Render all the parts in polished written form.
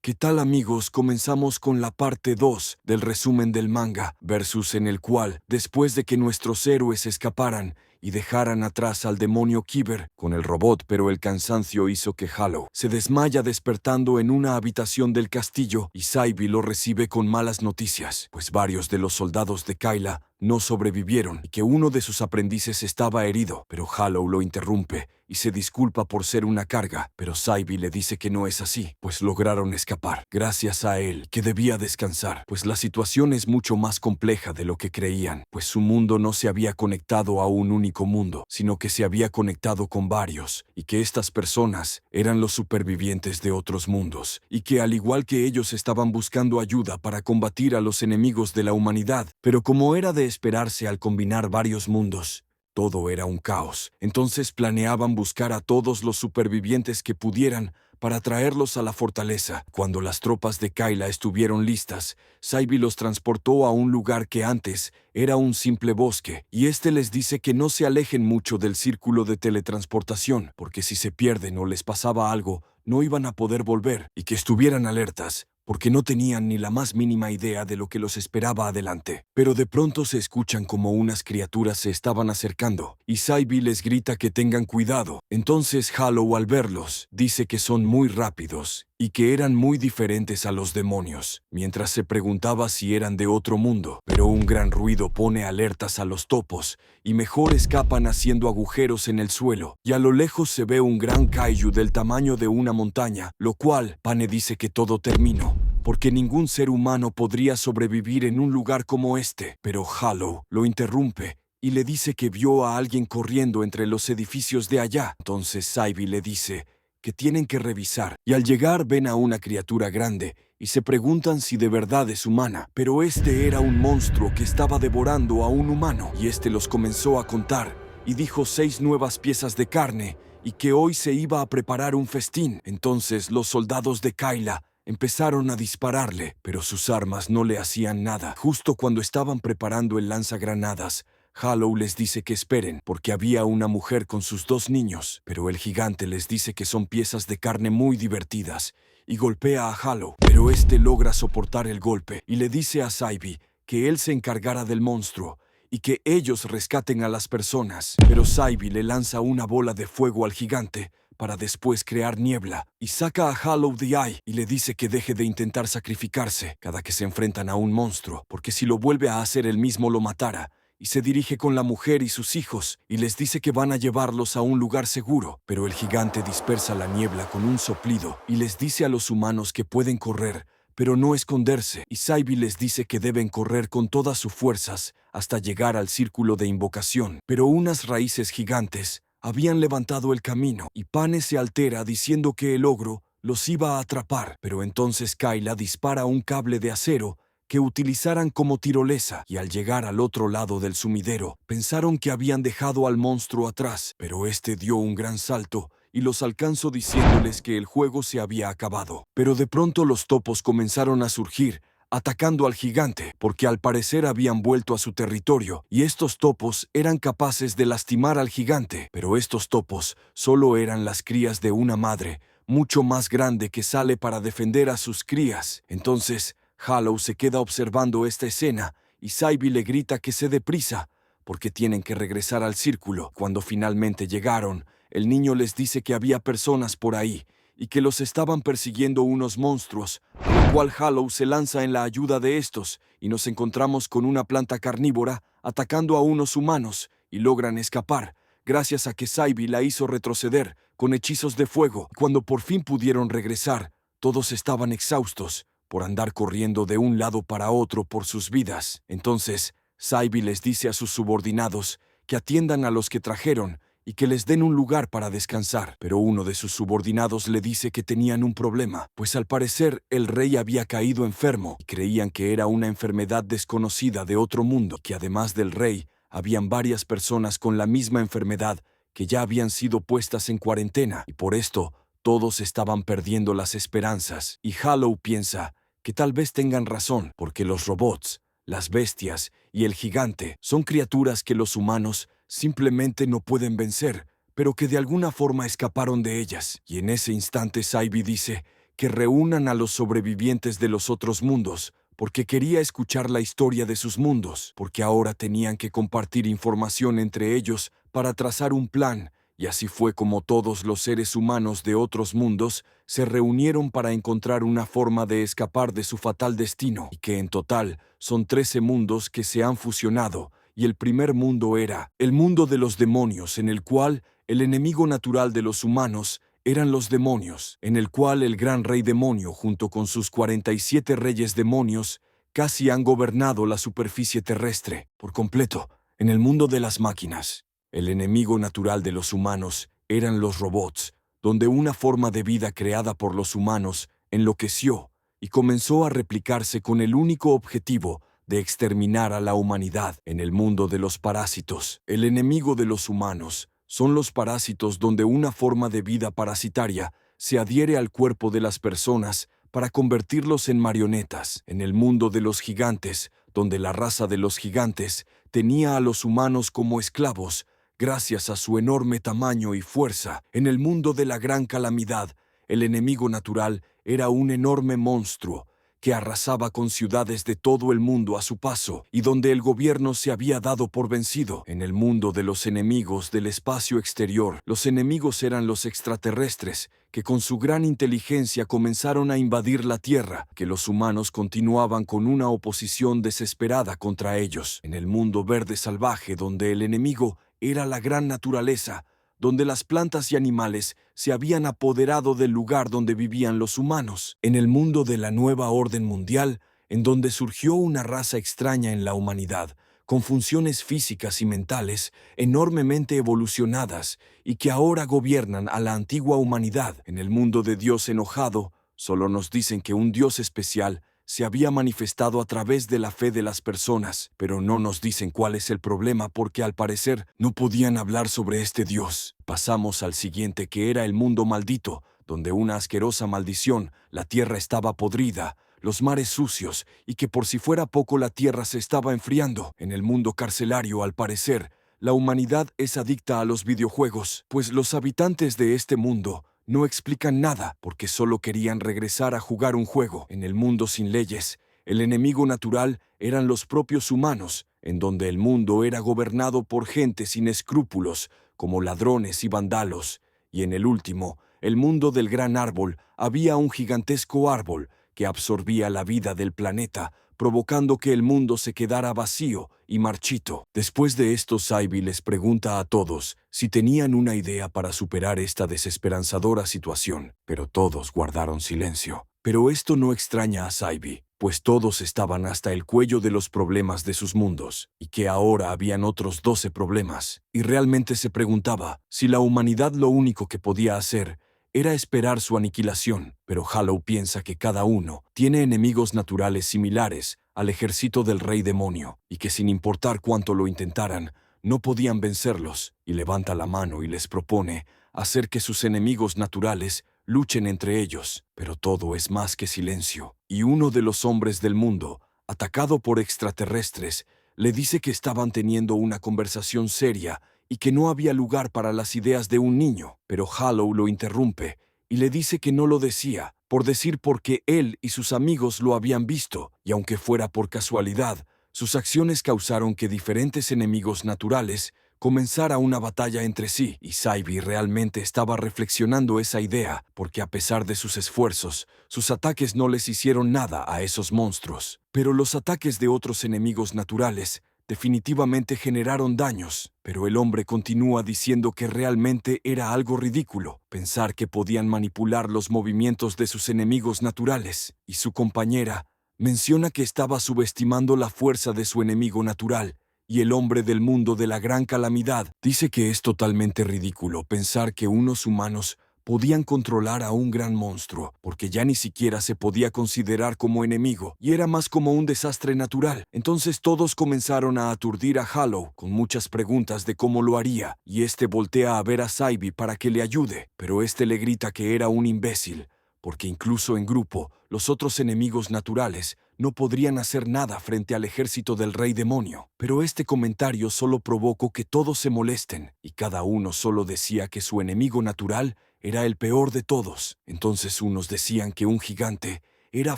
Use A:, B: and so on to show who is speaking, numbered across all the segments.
A: ¿Qué tal, amigos? Comenzamos con la parte 2 del resumen del manga, versus en el cual, después de que nuestros héroes escaparan y dejaran atrás al demonio Kiber con el robot, pero el cansancio hizo que Hollow se desmaya despertando en una habitación del castillo y Saibi lo recibe con malas noticias, pues varios de los soldados de Kayla no sobrevivieron y que uno de sus aprendices estaba herido, pero Hollow lo interrumpe y se disculpa por ser una carga, pero Saibi le dice que no es así, pues lograron escapar, gracias a él, que debía descansar, pues la situación es mucho más compleja de lo que creían, pues su mundo no se había conectado a un único mundo, sino que se había conectado con varios, y que estas personas eran los supervivientes de otros mundos, y que al igual que ellos estaban buscando ayuda para combatir a los enemigos de la humanidad, pero como era de esperarse al combinar varios mundos, todo era un caos. Entonces planeaban buscar a todos los supervivientes que pudieran para traerlos a la fortaleza. Cuando las tropas de Kayla estuvieron listas, Saibi los transportó a un lugar que antes era un simple bosque, y este les dice que no se alejen mucho del círculo de teletransportación, porque si se pierden o les pasaba algo, no iban a poder volver, y que estuvieran alertas, porque no tenían ni la más mínima idea de lo que los esperaba adelante. Pero de pronto se escuchan como unas criaturas se estaban acercando, y Saibi les grita que tengan cuidado. Entonces Hollow, al verlos, dice que son muy rápidos, y que eran muy diferentes a los demonios, mientras se preguntaba si eran de otro mundo. Pero un gran ruido pone alertas a los topos, y mejor escapan haciendo agujeros en el suelo, y a lo lejos se ve un gran kaiju del tamaño de una montaña, lo cual Pane dice que todo terminó, porque ningún ser humano podría sobrevivir en un lugar como este. Pero Hollow lo interrumpe y le dice que vio a alguien corriendo entre los edificios de allá. Entonces Saibi le dice que tienen que revisar, y al llegar ven a una criatura grande y se preguntan si de verdad es humana, pero este era un monstruo que estaba devorando a un humano, y este los comenzó a contar y dijo 6 nuevas piezas de carne y que hoy se iba a preparar un festín. Entonces los soldados de Kayla empezaron a dispararle, pero sus armas no le hacían nada. Justo cuando estaban preparando el lanzagranadas, Hollow les dice que esperen, porque había una mujer con sus 2 niños, pero el gigante les dice que son piezas de carne muy divertidas, y golpea a Hollow, pero este logra soportar el golpe, y le dice a Saibi que él se encargara del monstruo, y que ellos rescaten a las personas, pero Saibi le lanza una bola de fuego al gigante, para después crear niebla, y saca a Hollow the Eye y le dice que deje de intentar sacrificarse cada que se enfrentan a un monstruo, porque si lo vuelve a hacer él mismo lo matará, y se dirige con la mujer y sus hijos, y les dice que van a llevarlos a un lugar seguro, pero el gigante dispersa la niebla con un soplido, y les dice a los humanos que pueden correr, pero no esconderse, y Saibi les dice que deben correr con todas sus fuerzas hasta llegar al círculo de invocación, pero unas raíces gigantes habían levantado el camino, y Pane se altera diciendo que el ogro los iba a atrapar, pero entonces Kayla dispara un cable de acero que utilizaran como tirolesa, y al llegar al otro lado del sumidero, pensaron que habían dejado al monstruo atrás, pero este dio un gran salto y los alcanzó diciéndoles que el juego se había acabado. Pero de pronto los topos comenzaron a surgir, atacando al gigante, porque al parecer habían vuelto a su territorio, y estos topos eran capaces de lastimar al gigante, pero estos topos solo eran las crías de una madre, mucho más grande que sale para defender a sus crías. Entonces, Hollow se queda observando esta escena, y Saibi le grita que se dé prisa, porque tienen que regresar al círculo. Cuando finalmente llegaron, el niño les dice que había personas por ahí, y que los estaban persiguiendo unos monstruos, a lo cual Hollow se lanza en la ayuda de estos, y nos encontramos con una planta carnívora atacando a unos humanos, y logran escapar, gracias a que Saibi la hizo retroceder con hechizos de fuego. Cuando por fin pudieron regresar, todos estaban exhaustos por andar corriendo de un lado para otro por sus vidas. Entonces, Saibi les dice a sus subordinados que atiendan a los que trajeron y que les den un lugar para descansar. Pero uno de sus subordinados le dice que tenían un problema, pues al parecer el rey había caído enfermo y creían que era una enfermedad desconocida de otro mundo, que además del rey, habían varias personas con la misma enfermedad que ya habían sido puestas en cuarentena, y por esto todos estaban perdiendo las esperanzas. Y Hollow piensa que tal vez tengan razón, porque los robots, las bestias y el gigante son criaturas que los humanos simplemente no pueden vencer, pero que de alguna forma escaparon de ellas. Y en ese instante Saibi dice que reúnan a los sobrevivientes de los otros mundos, porque quería escuchar la historia de sus mundos, porque ahora tenían que compartir información entre ellos para trazar un plan, y así fue como todos los seres humanos de otros mundos se reunieron para encontrar una forma de escapar de su fatal destino, y que en total son 13 mundos que se han fusionado, y el primer mundo era el mundo de los demonios, en el cual el enemigo natural de los humanos eran los demonios, en el cual el gran rey demonio, junto con sus 47 reyes demonios, casi han gobernado la superficie terrestre por completo. En el mundo de las máquinas, el enemigo natural de los humanos eran los robots, donde una forma de vida creada por los humanos enloqueció y comenzó a replicarse con el único objetivo de exterminar a la humanidad. En el mundo de los parásitos, el enemigo de los humanos son los parásitos, donde una forma de vida parasitaria se adhiere al cuerpo de las personas para convertirlos en marionetas. En el mundo de los gigantes, donde la raza de los gigantes tenía a los humanos como esclavos, gracias a su enorme tamaño y fuerza. En el mundo de la gran calamidad, el enemigo natural era un enorme monstruo que arrasaba con ciudades de todo el mundo a su paso, y donde el gobierno se había dado por vencido. En el mundo de los enemigos del espacio exterior, los enemigos eran los extraterrestres, que con su gran inteligencia comenzaron a invadir la Tierra, que los humanos continuaban con una oposición desesperada contra ellos. En el mundo verde salvaje, donde el enemigo era la gran naturaleza, donde las plantas y animales se habían apoderado del lugar donde vivían los humanos. En el mundo de la nueva orden mundial, en donde surgió una raza extraña en la humanidad, con funciones físicas y mentales enormemente evolucionadas y que ahora gobiernan a la antigua humanidad. En el mundo de Dios enojado, solo nos dicen que un Dios especial se había manifestado a través de la fe de las personas, pero no nos dicen cuál es el problema, porque al parecer no podían hablar sobre este Dios. Pasamos al siguiente, que era el mundo maldito, donde una asquerosa maldición, la tierra estaba podrida, los mares sucios, y que por si fuera poco la tierra se estaba enfriando. En el mundo carcelario, al parecer, la humanidad es adicta a los videojuegos, pues los habitantes de este mundo no explican nada, porque solo querían regresar a jugar un juego. En el mundo sin leyes, el enemigo natural eran los propios humanos, en donde el mundo era gobernado por gente sin escrúpulos, como ladrones y vándalos. Y en el último, el mundo del gran árbol, había un gigantesco árbol que absorbía la vida del planeta, provocando que el mundo se quedara vacío y marchito. Después de esto, Saibi les pregunta a todos si tenían una idea para superar esta desesperanzadora situación, pero todos guardaron silencio. Pero esto no extraña a Saibi, pues todos estaban hasta el cuello de los problemas de sus mundos, y que ahora habían otros 12 problemas, y realmente se preguntaba si la humanidad lo único que podía hacer era esperar su aniquilación. Pero Hollow piensa que cada uno tiene enemigos naturales similares al ejército del rey demonio, y que sin importar cuánto lo intentaran, no podían vencerlos, y levanta la mano y les propone hacer que sus enemigos naturales luchen entre ellos. Pero todo es más que silencio, y uno de los hombres del mundo, atacado por extraterrestres, le dice que estaban teniendo una conversación seria y que no había lugar para las ideas de un niño. Pero Hollow lo interrumpe y le dice que no lo decía por decir, porque él y sus amigos lo habían visto, y aunque fuera por casualidad, sus acciones causaron que diferentes enemigos naturales comenzara una batalla entre sí, y Saibi realmente estaba reflexionando esa idea, porque a pesar de sus esfuerzos, sus ataques no les hicieron nada a esos monstruos. Pero los ataques de otros enemigos naturales definitivamente generaron daños, pero el hombre continúa diciendo que realmente era algo ridículo pensar que podían manipular los movimientos de sus enemigos naturales, y su compañera menciona que estaba subestimando la fuerza de su enemigo natural, y el hombre del mundo de la gran calamidad dice que es totalmente ridículo pensar que unos humanos podían controlar a un gran monstruo, porque ya ni siquiera se podía considerar como enemigo, y era más como un desastre natural. Entonces todos comenzaron a aturdir a Hollow con muchas preguntas de cómo lo haría, y este voltea a ver a Saibi para que le ayude, pero este le grita que era un imbécil, porque incluso en grupo, los otros enemigos naturales no podrían hacer nada frente al ejército del rey demonio. Pero este comentario solo provocó que todos se molesten, y cada uno solo decía que su enemigo natural era el peor de todos. Entonces unos decían que un gigante era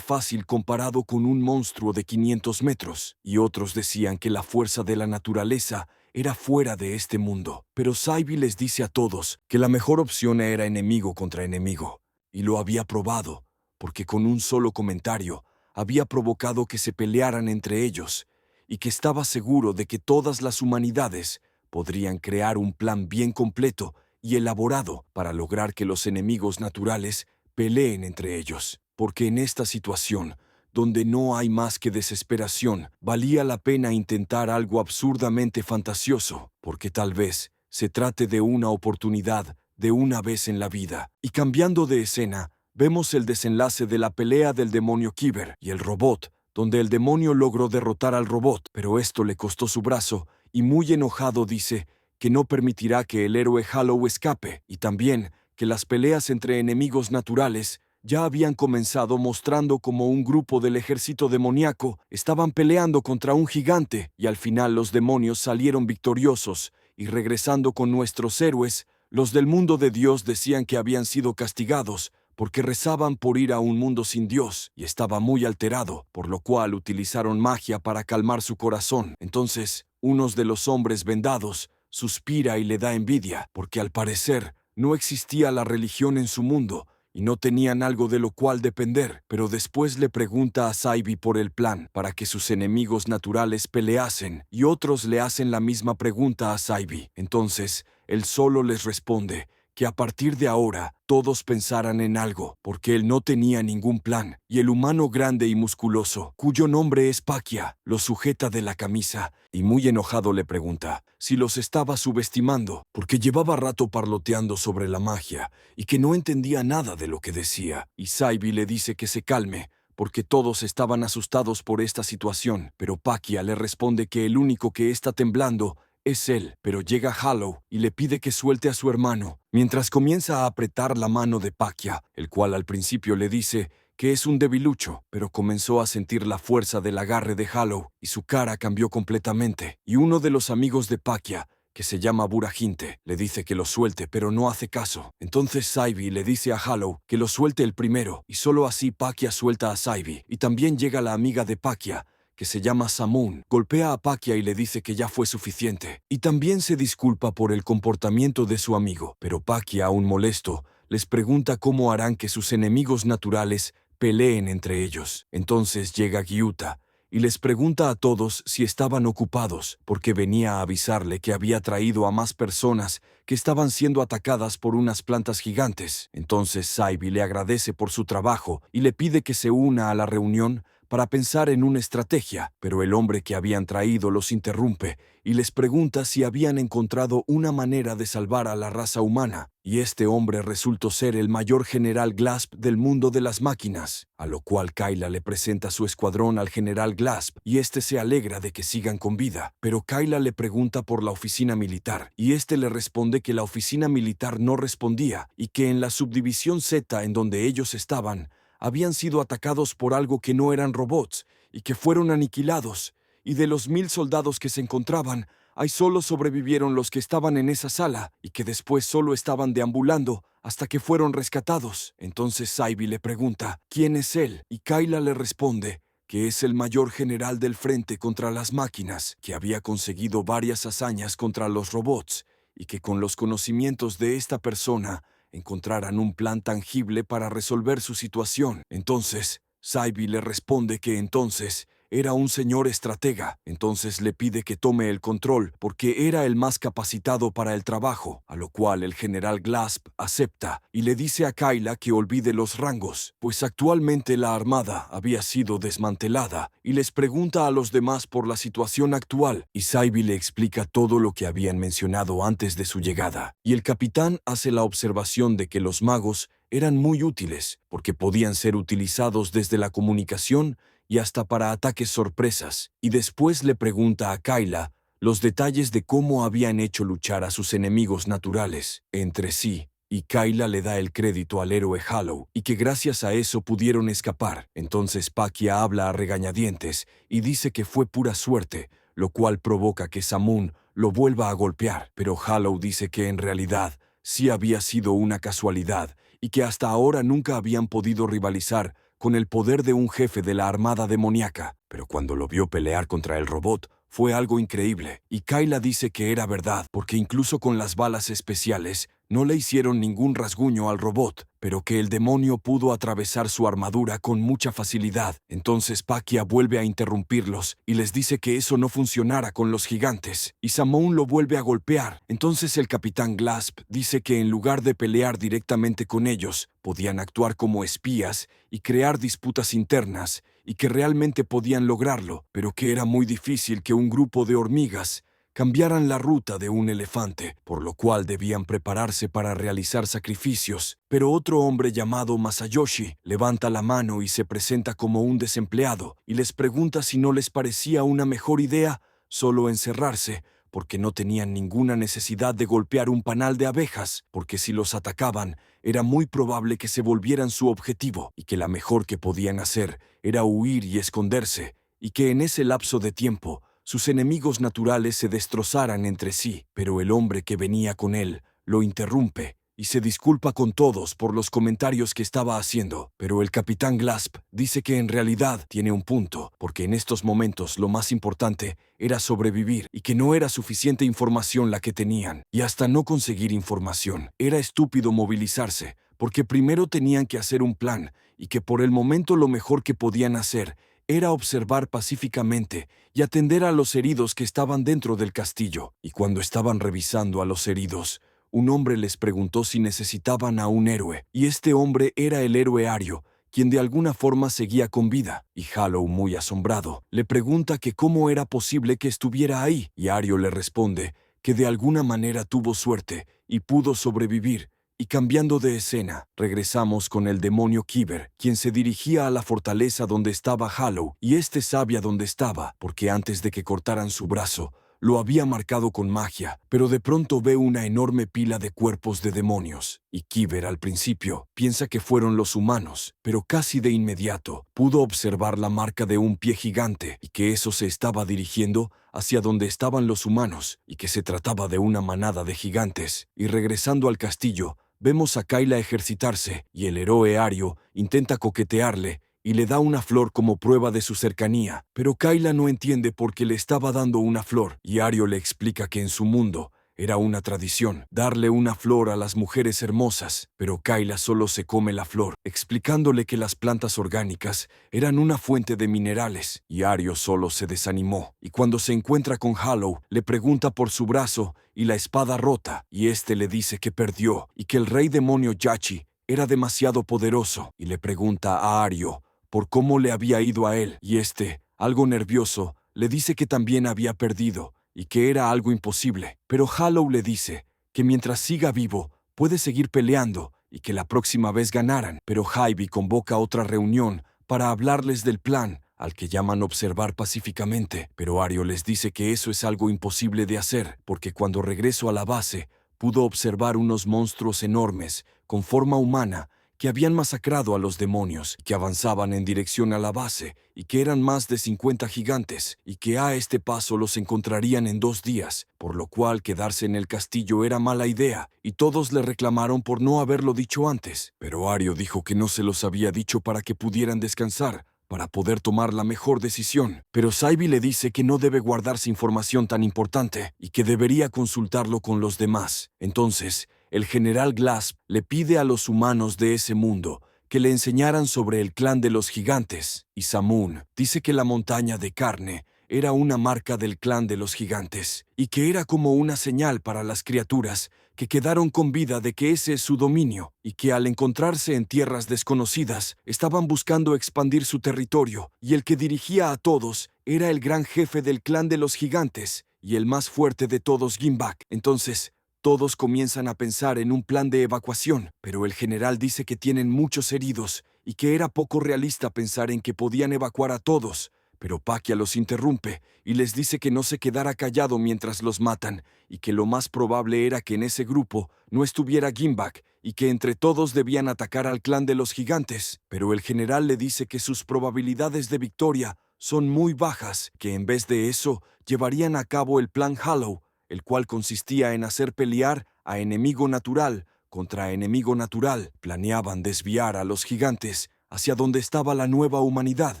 A: fácil comparado con un monstruo de 500 metros, y otros decían que la fuerza de la naturaleza era fuera de este mundo. Pero Saibi les dice a todos que la mejor opción era enemigo contra enemigo, y lo había probado, porque con un solo comentario había provocado que se pelearan entre ellos, y que estaba seguro de que todas las humanidades podrían crear un plan bien completo y elaborado para lograr que los enemigos naturales peleen entre ellos. Porque en esta situación, donde no hay más que desesperación, valía la pena intentar algo absurdamente fantasioso, porque tal vez se trate de una oportunidad de una vez en la vida. Y cambiando de escena, vemos el desenlace de la pelea del demonio Kyber y el robot, donde el demonio logró derrotar al robot, pero esto le costó su brazo, y muy enojado dice que no permitirá que el héroe Hollow escape, y también que las peleas entre enemigos naturales ya habían comenzado, mostrando cómo un grupo del ejército demoníaco estaban peleando contra un gigante, y al final los demonios salieron victoriosos, y regresando con nuestros héroes, los del mundo de Dios decían que habían sido castigados, porque rezaban por ir a un mundo sin Dios, y estaba muy alterado, por lo cual utilizaron magia para calmar su corazón. Entonces, uno de los hombres vendados suspira y le da envidia, porque al parecer no existía la religión en su mundo, y no tenían algo de lo cual depender, pero después le pregunta a Saibi por el plan para que sus enemigos naturales peleasen, y otros le hacen la misma pregunta a Saibi. Entonces, él solo les responde que a partir de ahora todos pensaran en algo, porque él no tenía ningún plan, y el humano grande y musculoso, cuyo nombre es Paquia, lo sujeta de la camisa, y muy enojado le pregunta si los estaba subestimando, porque llevaba rato parloteando sobre la magia, y que no entendía nada de lo que decía, y Saibi le dice que se calme, porque todos estaban asustados por esta situación, pero Paquia le responde que el único que está temblando es él, pero llega Hollow y le pide que suelte a su hermano, mientras comienza a apretar la mano de Paquia, el cual al principio le dice que es un debilucho, pero comenzó a sentir la fuerza del agarre de Hollow y su cara cambió completamente. Y uno de los amigos de Paquia, que se llama Burajinte, le dice que lo suelte, pero no hace caso. Entonces Saibi le dice a Hollow que lo suelte el primero, y solo así Paquia suelta a Saibi. Y también llega la amiga de Paquia, que se llama Samun, golpea a Paquia y le dice que ya fue suficiente, y también se disculpa por el comportamiento de su amigo, pero Paquia, aún molesto, les pregunta cómo harán que sus enemigos naturales peleen entre ellos. Entonces llega Gyuta y les pregunta a todos si estaban ocupados, porque venía a avisarle que había traído a más personas que estaban siendo atacadas por unas plantas gigantes. Entonces Saibi le agradece por su trabajo y le pide que se una a la reunión para pensar en una estrategia, pero el hombre que habían traído los interrumpe y les pregunta si habían encontrado una manera de salvar a la raza humana, y este hombre resultó ser el mayor general Glasp del mundo de las máquinas, a lo cual Kayla le presenta su escuadrón al general Glasp, y este se alegra de que sigan con vida, pero Kayla le pregunta por la oficina militar, y este le responde que la oficina militar no respondía, y que en la subdivisión Z en donde ellos estaban, habían sido atacados por algo que no eran robots y que fueron aniquilados, y de los 1000 soldados que se encontraban, ahí solo sobrevivieron los que estaban en esa sala y que después solo estaban deambulando hasta que fueron rescatados. Entonces Saibi le pregunta quién es él, y Kayla le responde que es el mayor general del frente contra las máquinas, que había conseguido varias hazañas contra los robots y que con los conocimientos de esta persona encontraran un plan tangible para resolver su situación. Entonces, Saibi le responde que entonces era un señor estratega. Entonces le pide que tome el control porque era el más capacitado para el trabajo, a lo cual el general Glasp acepta y le dice a Kayla que olvide los rangos, pues actualmente la armada había sido desmantelada, y les pregunta a los demás por la situación actual, y Saibi le explica todo lo que habían mencionado antes de su llegada. Y el capitán hace la observación de que los magos eran muy útiles porque podían ser utilizados desde la comunicación y hasta para ataques sorpresas, y después le pregunta a Kayla los detalles de cómo habían hecho luchar a sus enemigos naturales entre sí, y Kayla le da el crédito al héroe Hollow y que gracias a eso pudieron escapar. Entonces Paquia habla a regañadientes y dice que fue pura suerte, lo cual provoca que Samun lo vuelva a golpear, pero Hollow dice que en realidad sí había sido una casualidad y que hasta ahora nunca habían podido rivalizar con el poder de un jefe de la armada demoníaca. Pero cuando lo vio pelear contra el robot, fue algo increíble, y Kyla dice que era verdad, porque incluso con las balas especiales, no le hicieron ningún rasguño al robot, pero que el demonio pudo atravesar su armadura con mucha facilidad. Entonces Pakia vuelve a interrumpirlos y les dice que eso no funcionara con los gigantes, y Samon lo vuelve a golpear. Entonces el Capitán Glasp dice que en lugar de pelear directamente con ellos, podían actuar como espías y crear disputas internas, y que realmente podían lograrlo, pero que era muy difícil que un grupo de hormigas cambiaran la ruta de un elefante, por lo cual debían prepararse para realizar sacrificios. Pero otro hombre llamado Masayoshi levanta la mano y se presenta como un desempleado, y les pregunta si no les parecía una mejor idea solo encerrarse, porque no tenían ninguna necesidad de golpear un panal de abejas, porque si los atacaban, era muy probable que se volvieran su objetivo, y que la mejor que podían hacer era huir y esconderse, y que en ese lapso de tiempo, sus enemigos naturales se destrozaran entre sí. Pero el hombre que venía con él lo interrumpe y se disculpa con todos por los comentarios que estaba haciendo. Pero el Capitán Glasp dice que en realidad tiene un punto, porque en estos momentos lo más importante era sobrevivir y que no era suficiente información la que tenían. Y hasta no conseguir información, era estúpido movilizarse, porque primero tenían que hacer un plan y que por el momento lo mejor que podían hacer era observar pacíficamente y atender a los heridos que estaban dentro del castillo. Y cuando estaban revisando a los heridos, un hombre les preguntó si necesitaban a un héroe, y este hombre era el héroe Ario, quien de alguna forma seguía con vida. Y Hollow, muy asombrado, le pregunta que cómo era posible que estuviera ahí, y Ario le responde que de alguna manera tuvo suerte y pudo sobrevivir. Y cambiando de escena, regresamos con el demonio Kyber, quien se dirigía a la fortaleza donde estaba Hollow, y este sabía dónde estaba, porque antes de que cortaran su brazo, lo había marcado con magia, pero de pronto ve una enorme pila de cuerpos de demonios, y Kyber al principio piensa que fueron los humanos, pero casi de inmediato pudo observar la marca de un pie gigante, y que eso se estaba dirigiendo hacia donde estaban los humanos, y que se trataba de una manada de gigantes. Y regresando al castillo, vemos a Kyla ejercitarse, y el héroe Ario intenta coquetearle y le da una flor como prueba de su cercanía. Pero Kyla no entiende por qué le estaba dando una flor, y Ario le explica que en su mundo era una tradición darle una flor a las mujeres hermosas, pero Kyla solo se come la flor, explicándole que las plantas orgánicas eran una fuente de minerales, y Ario solo se desanimó. Y cuando se encuentra con Hollow, le pregunta por su brazo y la espada rota, y este le dice que perdió y que el rey demonio Yachi era demasiado poderoso, y le pregunta a Ario por cómo le había ido a él, y este, algo nervioso, le dice que también había perdido y que era algo imposible. Pero Hollow le dice que mientras siga vivo, puede seguir peleando y que la próxima vez ganaran. Pero Hybe convoca otra reunión para hablarles del plan, al que llaman observar pacíficamente. Pero Ario les dice que eso es algo imposible de hacer, porque cuando regresó a la base, pudo observar unos monstruos enormes, con forma humana, que habían masacrado a los demonios, que avanzaban en dirección a la base, y que eran más de 50 gigantes, y que a este paso los encontrarían en 2 días, por lo cual quedarse en el castillo era mala idea, y todos le reclamaron por no haberlo dicho antes. Pero Ario dijo que no se los había dicho para que pudieran descansar, para poder tomar la mejor decisión. Pero Saibi le dice que no debe guardarse información tan importante, y que debería consultarlo con los demás. Entonces, el general Glasp le pide a los humanos de ese mundo que le enseñaran sobre el clan de los gigantes, y Samon dice que la montaña de carne era una marca del clan de los gigantes, y que era como una señal para las criaturas que quedaron con vida de que ese es su dominio, y que al encontrarse en tierras desconocidas, estaban buscando expandir su territorio, y el que dirigía a todos era el gran jefe del clan de los gigantes, y el más fuerte de todos, Gimbak. Entonces, todos comienzan a pensar en un plan de evacuación, pero el general dice que tienen muchos heridos y que era poco realista pensar en que podían evacuar a todos. Pero Pakia los interrumpe y les dice que no se quedara callado mientras los matan, y que lo más probable era que en ese grupo no estuviera Gimbak, y que entre todos debían atacar al clan de los gigantes. Pero el general le dice que sus probabilidades de victoria son muy bajas, que en vez de eso llevarían a cabo el plan Hollow, el cual consistía en hacer pelear a enemigo natural contra enemigo natural. Planeaban desviar a los gigantes hacia donde estaba la nueva humanidad.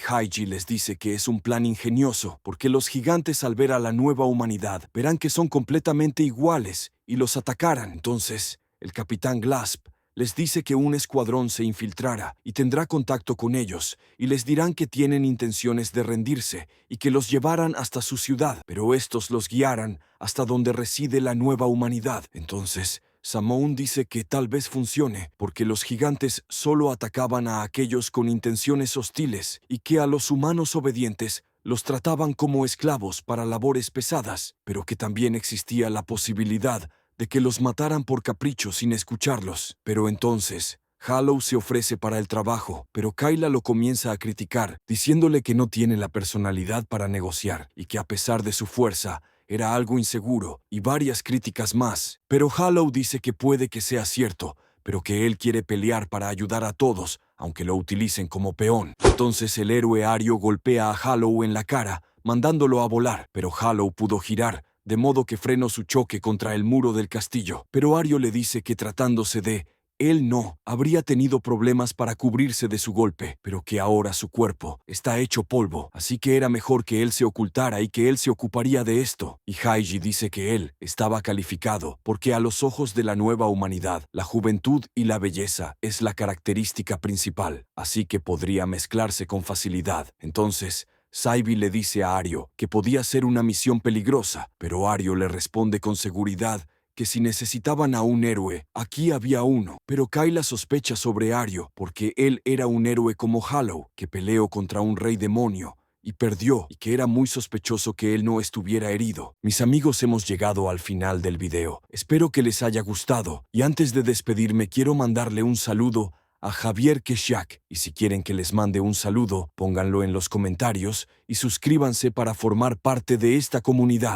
A: Haiji les dice que es un plan ingenioso, porque los gigantes al ver a la nueva humanidad verán que son completamente iguales y los atacarán. Entonces, el capitán Glasp les dice que un escuadrón se infiltrará y tendrá contacto con ellos, y les dirán que tienen intenciones de rendirse y que los llevarán hasta su ciudad, pero estos los guiarán hasta donde reside la nueva humanidad. Entonces, Samoun dice que tal vez funcione, porque los gigantes solo atacaban a aquellos con intenciones hostiles y que a los humanos obedientes los trataban como esclavos para labores pesadas, pero que también existía la posibilidad de que los mataran por capricho sin escucharlos. Pero entonces, Hollow se ofrece para el trabajo, pero Kyla lo comienza a criticar, diciéndole que no tiene la personalidad para negociar y que a pesar de su fuerza, era algo inseguro, y varias críticas más. Pero Hollow dice que puede que sea cierto, pero que él quiere pelear para ayudar a todos, aunque lo utilicen como peón. Entonces el héroe Ario golpea a Hollow en la cara, mandándolo a volar, pero Hollow pudo girar, de modo que frenó su choque contra el muro del castillo. Pero Ario le dice que tratándose de él no habría tenido problemas para cubrirse de su golpe, pero que ahora su cuerpo está hecho polvo, así que era mejor que él se ocultara y que él se ocuparía de esto. Y Haiji dice que él estaba calificado, porque a los ojos de la nueva humanidad, la juventud y la belleza es la característica principal, así que podría mezclarse con facilidad. Entonces, Saibi le dice a Ario que podía ser una misión peligrosa, pero Ario le responde con seguridad que si necesitaban a un héroe, aquí había uno. Pero Kyla sospecha sobre Ario, porque él era un héroe como Hollow, que peleó contra un rey demonio y perdió, y que era muy sospechoso que él no estuviera herido. Mis amigos, hemos llegado al final del video. Espero que les haya gustado, y antes de despedirme quiero mandarle un saludo a Javier Keshack, y si quieren que les mande un saludo, pónganlo en los comentarios y suscríbanse para formar parte de esta comunidad.